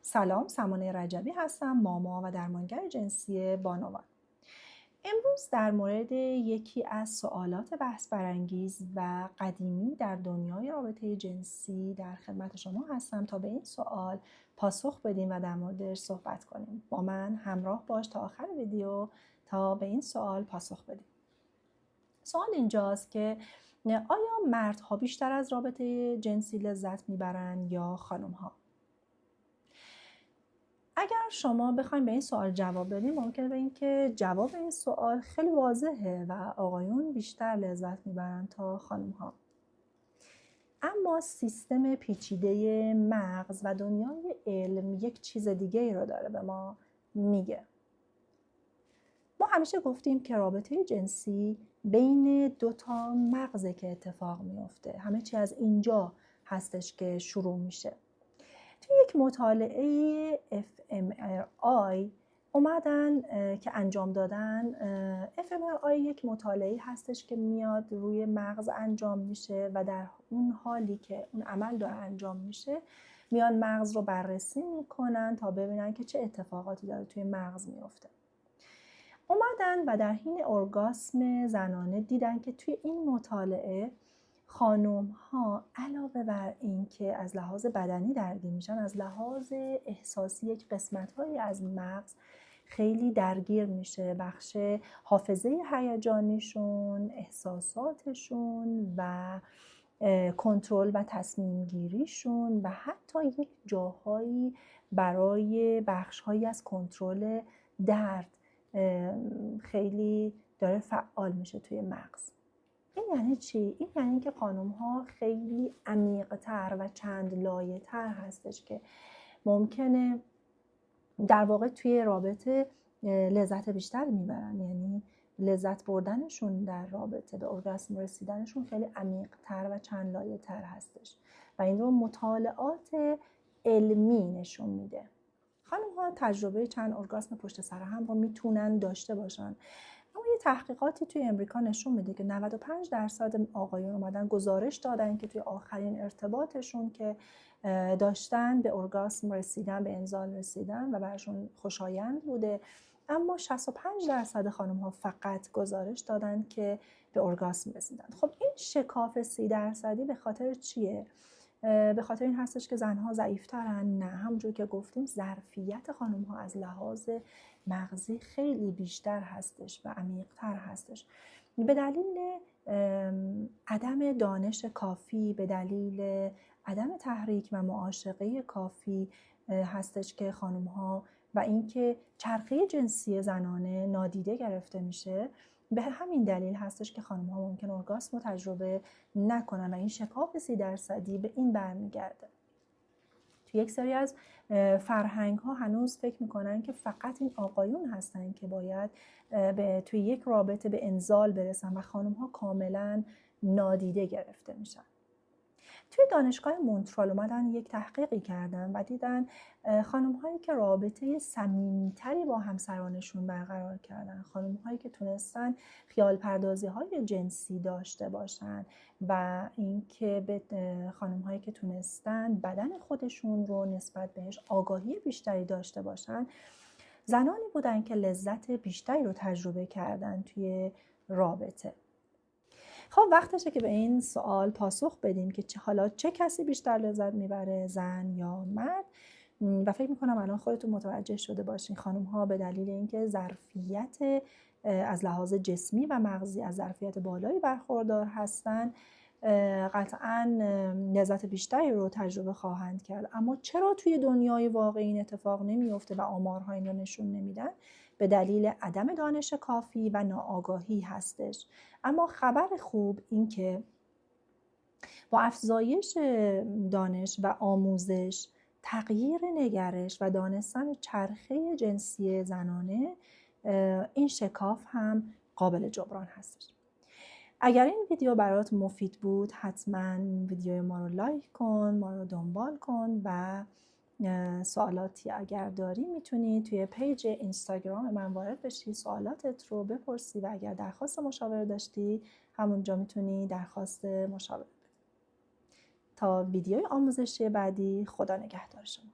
سلام، سمانه رجبی هستم، ماما و درمانگر جنسی بانوان. امروز در مورد یکی از سوالات بحث برانگیز و قدیمی در دنیای رابطه جنسی در خدمت شما هستم تا به این سوال پاسخ بدیم و در موردش صحبت کنیم. با من همراه باش تا آخر ویدیو تا به این سوال پاسخ بدیم. سوال اینجاست که آیا مردها بیشتر از رابطه جنسی لذت میبرند یا خانم‌ها؟ اگر شما بخواید به این سوال جواب بدین ممکنه بگین که جواب این سوال خیلی واضحه و آقایون بیشتر لذت میبرن تا خانم ها. اما سیستم پیچیده مغز و دنیای علم یک چیز دیگه ای رو داره به ما میگه. ما همیشه گفتیم که رابطه جنسی بین دوتا مغزه که اتفاق میفته. همه چی از اینجا هستش که شروع میشه. توی یک مطالعه fMRI اومدن که انجام دادن. fMRI یک مطالعه هستش که میاد روی مغز انجام میشه و در اون حالی که اون عمل داره انجام میشه میان مغز رو بررسی میکنن تا ببینن که چه اتفاقاتی داره توی مغز میفته. اومدن و در حین ارگاسم زنانه دیدن که توی این مطالعه خانم ها علاوه بر این که از لحاظ بدنی درگیر میشن، از لحاظ احساسی یک قسمت هایی از مغز خیلی درگیر میشه، بخش حافظه هیجانیشون، احساساتشون و کنترل و تصمیم گیریشون و حتی یک جاهایی برای بخش هایی از کنترل درد خیلی داره فعال میشه توی مغز. این یعنی چی؟ این یعنی که خانم ها خیلی عمیق‌تر و چند لایه تر هستش که ممکنه در واقع توی رابطه لذت بیشتر میبرن. یعنی لذت بردنشون در رابطه به ارگاسم رسیدنشون خیلی عمیق‌تر و چند لایه تر هستش و این رو مطالعات علمی نشون میده. خانم ها تجربه چند ارگاسم پشت سر هم رو میتونن داشته باشن. اما یه تحقیقاتی توی امریکا نشون میده که 95% آقایون اومدن گزارش دادن که توی آخرین ارتباطشون که داشتن به ارگاسم رسیدن، به انزال رسیدن و براشون خوشایند بوده. اما 65% خانم ها فقط گزارش دادن که به ارگاسم رسیدن. خب این شکاف 30% به خاطر چیه؟ به خاطر این هستش که زنها ضعیفترن؟ نه، همونجور که گفتیم ظرفیت خانم ها از لحاظ مغزی خیلی بیشتر هستش و عمیق‌تر هستش. به دلیل عدم دانش کافی، به دلیل عدم تحریک و معاشقه کافی هستش که خانم ها و اینکه چرخه جنسی زنانه نادیده گرفته میشه. به همین دلیل هستش که خانم ها ممکن ارگاسم رو تجربه نکنن و این شکاف 30% به این برمیگرده. توی یک سری از فرهنگ ها هنوز فکر میکنن که فقط این آقایون هستن که باید توی یک رابطه به انزال برسن و خانم ها کاملا نادیده گرفته میشن. توی دانشگاه مونترال اومدن یک تحقیقی کردن و دیدن خانم هایی که رابطه صمیمیتری با همسرانشون برقرار کردن، خانم هایی که تونستن خیال پردازی های جنسی داشته باشن و اینکه به خانم هایی که تونستن بدن خودشون رو نسبت بهش آگاهی بیشتری داشته باشن، زنانی بودن که لذت بیشتری رو تجربه کردن توی رابطه. خب وقتشه که به این سوال پاسخ بدیم که حالا چه کسی بیشتر لذت میبره، زن یا مرد؟ و فکر میکنم الان خودتون متوجه شده باشین خانم ها به دلیل اینکه ظرفیت از لحاظ جسمی و مغزی از ظرفیت بالایی برخوردار هستن قطعا لذت بیشتری رو تجربه خواهند کرد. اما چرا توی دنیای واقعی این اتفاق نمیفته و آمارها این رو نشون نمیدن؟ به دلیل عدم دانش کافی و ناآگاهی هستش. اما خبر خوب این که با افزایش دانش و آموزش، تغییر نگرش و دانستن چرخه جنسی زنانه، این شکاف هم قابل جبران هستش. اگر این ویدیو برات مفید بود حتما ویدیو ما رو لایک کن، ما رو دنبال کن و سوالاتی اگر داری میتونی توی پیج اینستاگرام من وارد بشی، سوالاتت رو بپرسی و اگر درخواست مشاوره داشتی همونجا میتونی درخواست مشاوره بدی. تا ویدیوی آموزشی بعدی، خدا نگهدار شما.